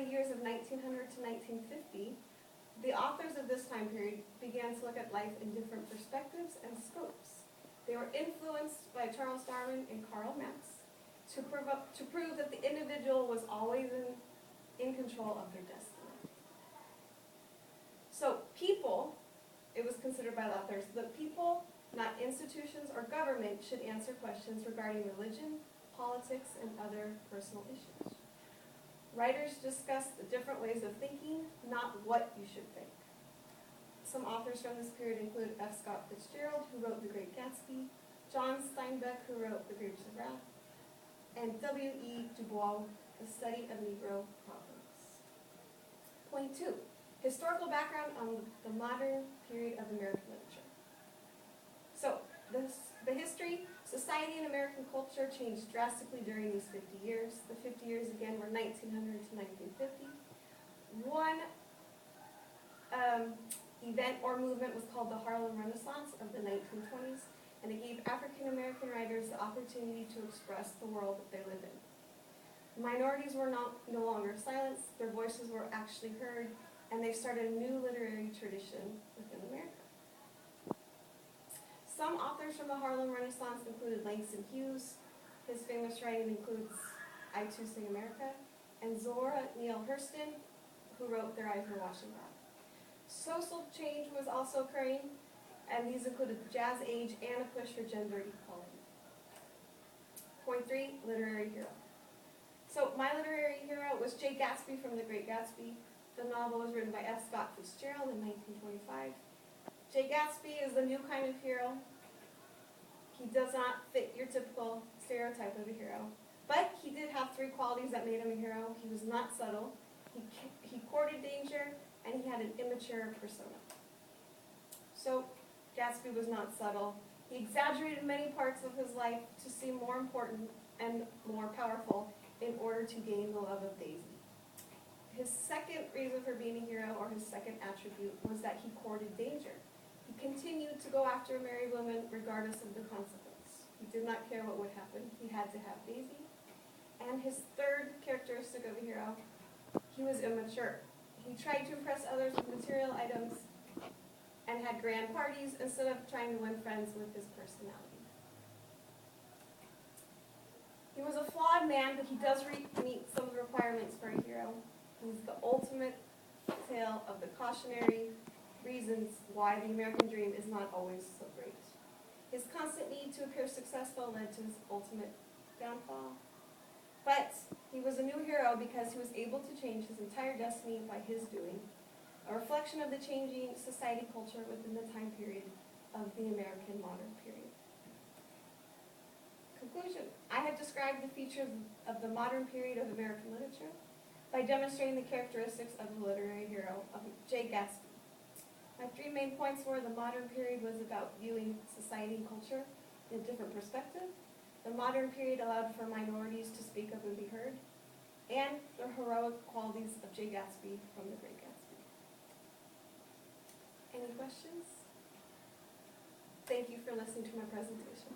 the years of 1900 to 1950, the authors of this time period began to look at life in different perspectives and scopes. They were influenced by Charles Darwin and Karl Marx to prove that the individual was always in control of their destiny. So people, it was considered by the authors, that people, not institutions or government, should answer questions regarding religion, politics, and other personal issues. Writers discussed the different ways of thinking, not what you should think. Some authors from this period include F. Scott Fitzgerald, who wrote The Great Gatsby, John Steinbeck, who wrote The Grapes of Wrath, and W. E. Du Bois, The Study of Negro Proverbs. Point 2, historical background on the modern period of American literature. So, the history, society, and American culture changed drastically during these 50 years. The 50 years, again, were 1900 to 1950. One event or movement was called the Harlem Renaissance of the 1920s, and it gave African American writers the opportunity to express the world that they live in. Minorities were no longer silenced, their voices were actually heard, and they started a new literary tradition within America. Some authors from the Harlem Renaissance included Langston Hughes. His famous writing includes I Too Sing America, and Zora Neale Hurston, who wrote Their Eyes Were Watching God. Social change was also occurring, and these included the Jazz Age and a push for gender equality. Point 3, literary hero. So my literary hero was Jay Gatsby from The Great Gatsby. The novel was written by F. Scott Fitzgerald in 1925. Jay Gatsby is the new kind of hero. He does not fit your typical stereotype of a hero, but he did have 3 qualities that made him a hero. He was not subtle, he courted danger, and he had an immature persona. So Gatsby was not subtle. He exaggerated many parts of his life to seem more important and more powerful in order to gain the love of Daisy. His second reason for being a hero, or his second attribute, was that he courted danger. He continued to go after a married woman regardless of the consequence. He did not care what would happen. He had to have Daisy. And his third characteristic of a hero, he was immature. He tried to impress others with material items and had grand parties instead of trying to win friends with his personality. He was a flawed man, but he does meet some of the requirements for a hero. He's the ultimate tale of the cautionary reasons why the American dream is not always so great. His constant need to appear successful led to his ultimate downfall. But he was a new hero because he was able to change his entire destiny by his doing, a reflection of the changing society culture within the time period of the American modern period. Conclusion. I have described the features of the modern period of American literature by demonstrating the characteristics of the literary hero of Jay Gatsby. My 3 main points were: the modern period was about viewing society and culture in a different perspective, the modern period allowed for minorities to speak up and be heard, and the heroic qualities of Jay Gatsby from The Great Gatsby. Any questions? Thank you for listening to my presentation.